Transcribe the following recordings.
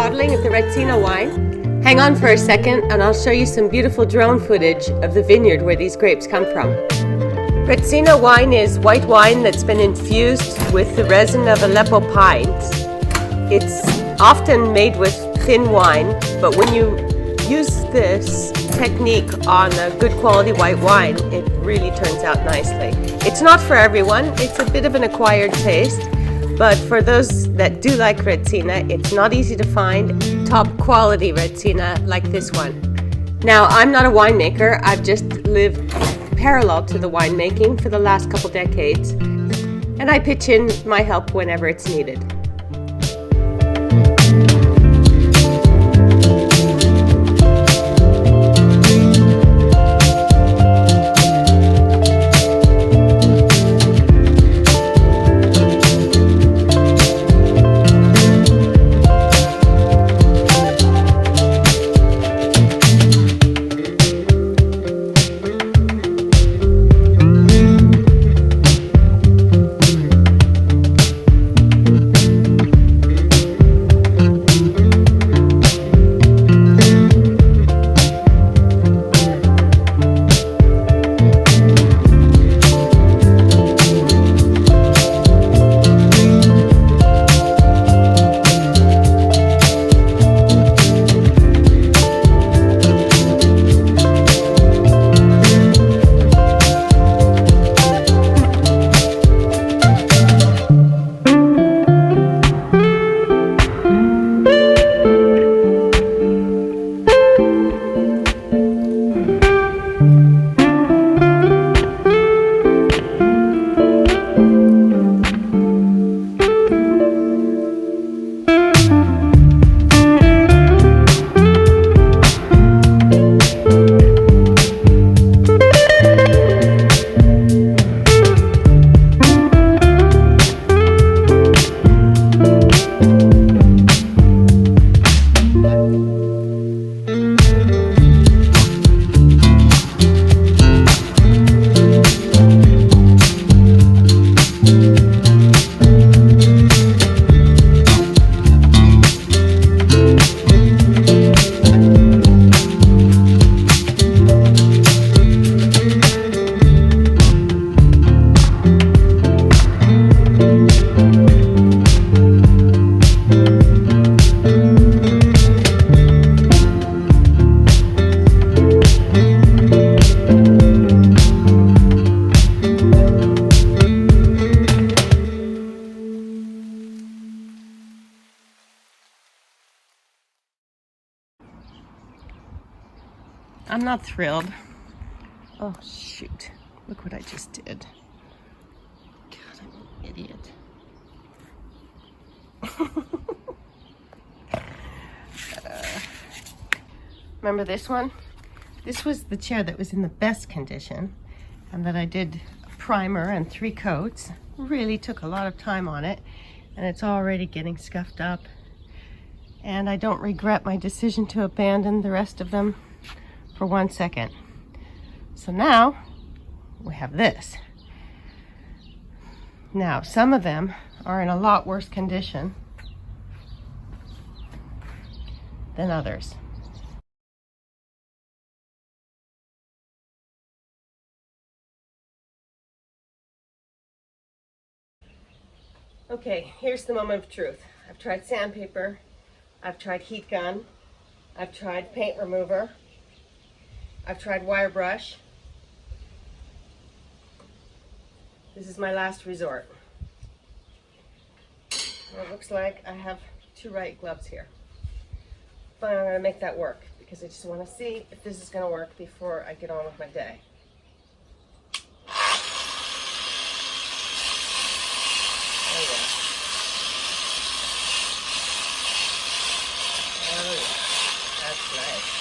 bottling of the Retsina wine. Hang on for a second and I'll show you some beautiful drone footage of the vineyard where these grapes come from. Retsina wine is white wine that's been infused with the resin of Aleppo pines. It's often made with thin wine, but when you use this technique on a good quality white wine, it really turns out nicely. It's not for everyone, it's a bit of an acquired taste, but for those that do like Retsina, it's not easy to find top quality Retsina like this one. Now, I'm not a winemaker, I've just lived parallel to the winemaking for the last couple decades, and I pitch in my help whenever it's needed. I'm not thrilled. Oh shoot, look what I just did. God, I'm an idiot. Remember this one? This was the chair that was in the best condition and that I did a primer and 3 coats. Really took a lot of time on it, and it's already getting scuffed up. And I don't regret my decision to abandon the rest of them for 1 second. So now we have this. Now some of them are in a lot worse condition than others. Okay, here's the moment of truth. I've tried sandpaper, I've tried heat gun, I've tried paint remover, I've tried wire brush. This is my last resort. And it looks like I have 2 right gloves here. But I'm going to make that work because I just want to see if this is going to work before I get on with my day. Oh yeah. Oh yeah. That's nice.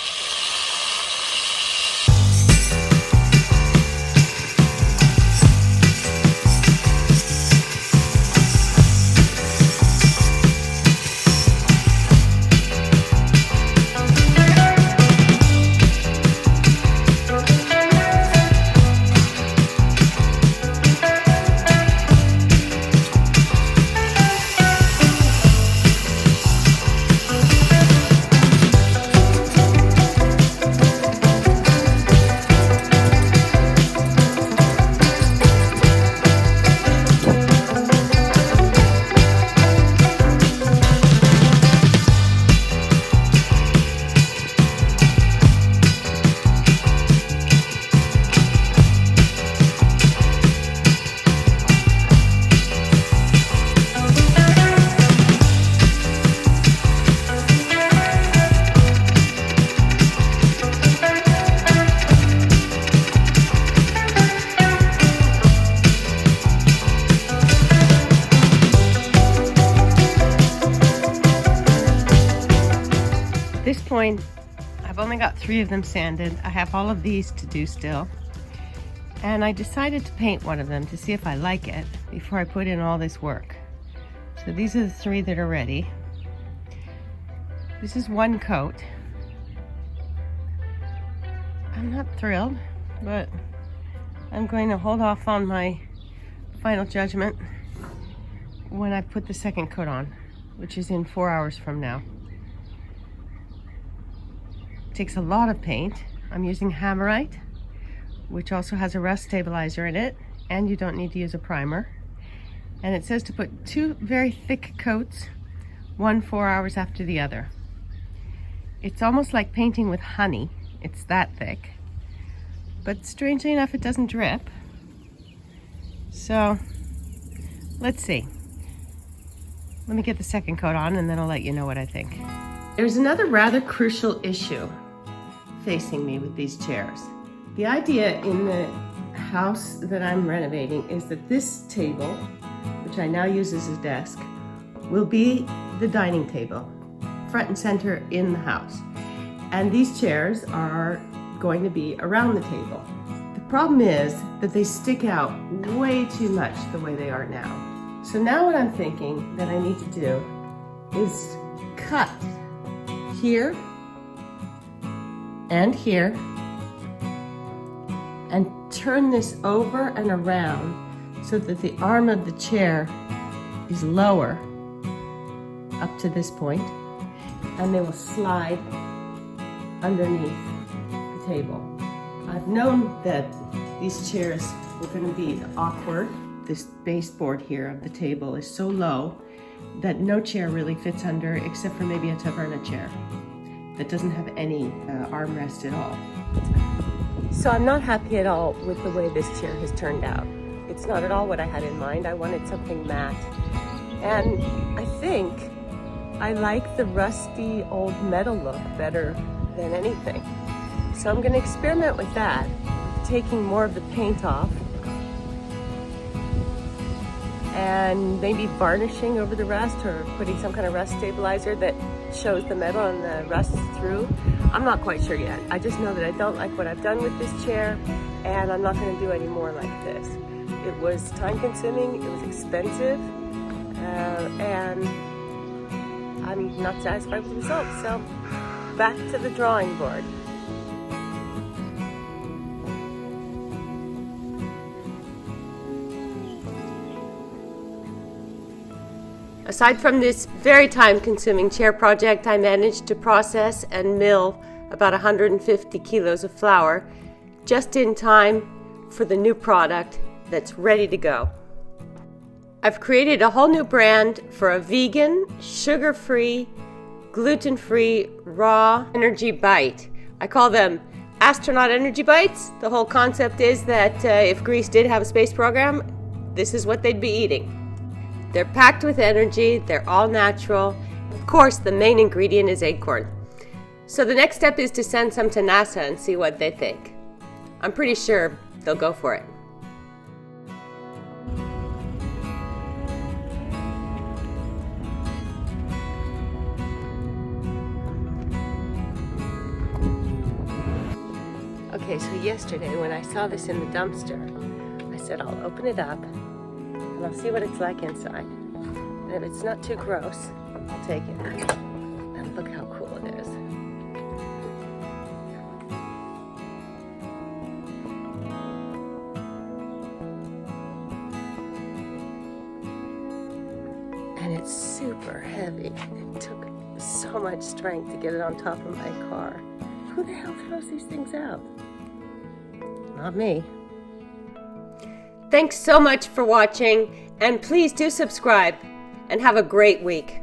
point, I've only got 3 of them sanded. I have all of these to do still. And I decided to paint one of them to see if I like it before I put in all this work. So these are the 3 that are ready. This is 1 coat. I'm not thrilled, but I'm going to hold off on my final judgment when I put the 2nd coat on, which is in 4 hours from now. It takes a lot of paint. I'm using Hammerite, which also has a rust stabilizer in it, and you don't need to use a primer. And it says to put 2 very thick coats, one 4 hours after the other. It's almost like painting with honey. It's that thick. But strangely enough, it doesn't drip. So, let's see. Let me get the 2nd coat on and then I'll let you know what I think. There's another rather crucial issue facing me with these chairs. The idea in the house that I'm renovating is that this table, which I now use as a desk, will be the dining table, front and center in the house. And these chairs are going to be around the table. The problem is that they stick out way too much the way they are now. So now what I'm thinking that I need to do is cut here and here and turn this over and around so that the arm of the chair is lower up to this point, and they will slide underneath the table. I've known that these chairs were going to be awkward. This baseboard here of the table is so low that no chair really fits under except for maybe a taverna chair that doesn't have any armrest at all. So I'm not happy at all with the way this chair has turned out. It's not at all what I had in mind. I wanted something matte. And I think I like the rusty old metal look better than anything. So I'm going to experiment with that, taking more of the paint off and maybe varnishing over the rust or putting some kind of rust stabilizer that shows the metal and the rust through. I'm not quite sure yet. I just know that I don't like what I've done with this chair, and I'm not going to do any more like this. It was time consuming, it was expensive, and I'm not satisfied with the results. So back to the drawing board. Aside from this very time-consuming chair project, I managed to process and mill about 150 kilos of flour just in time for the new product that's ready to go. I've created a whole new brand for a vegan, sugar-free, gluten-free, raw energy bite. I call them Astronaut Energy Bites. The whole concept is that if Greece did have a space program, this is what they'd be eating. They're packed with energy, they're all natural. Of course, the main ingredient is acorn. So the next step is to send some to NASA and see what they think. I'm pretty sure they'll go for it. Okay, so yesterday when I saw this in the dumpster, I said I'll open it up and I'll see what it's like inside. And if it's not too gross, I'll take it. And look how cool it is. And it's super heavy. It took so much strength to get it on top of my car. Who the hell throws these things out? Not me. Thanks so much for watching, and please do subscribe, and have a great week.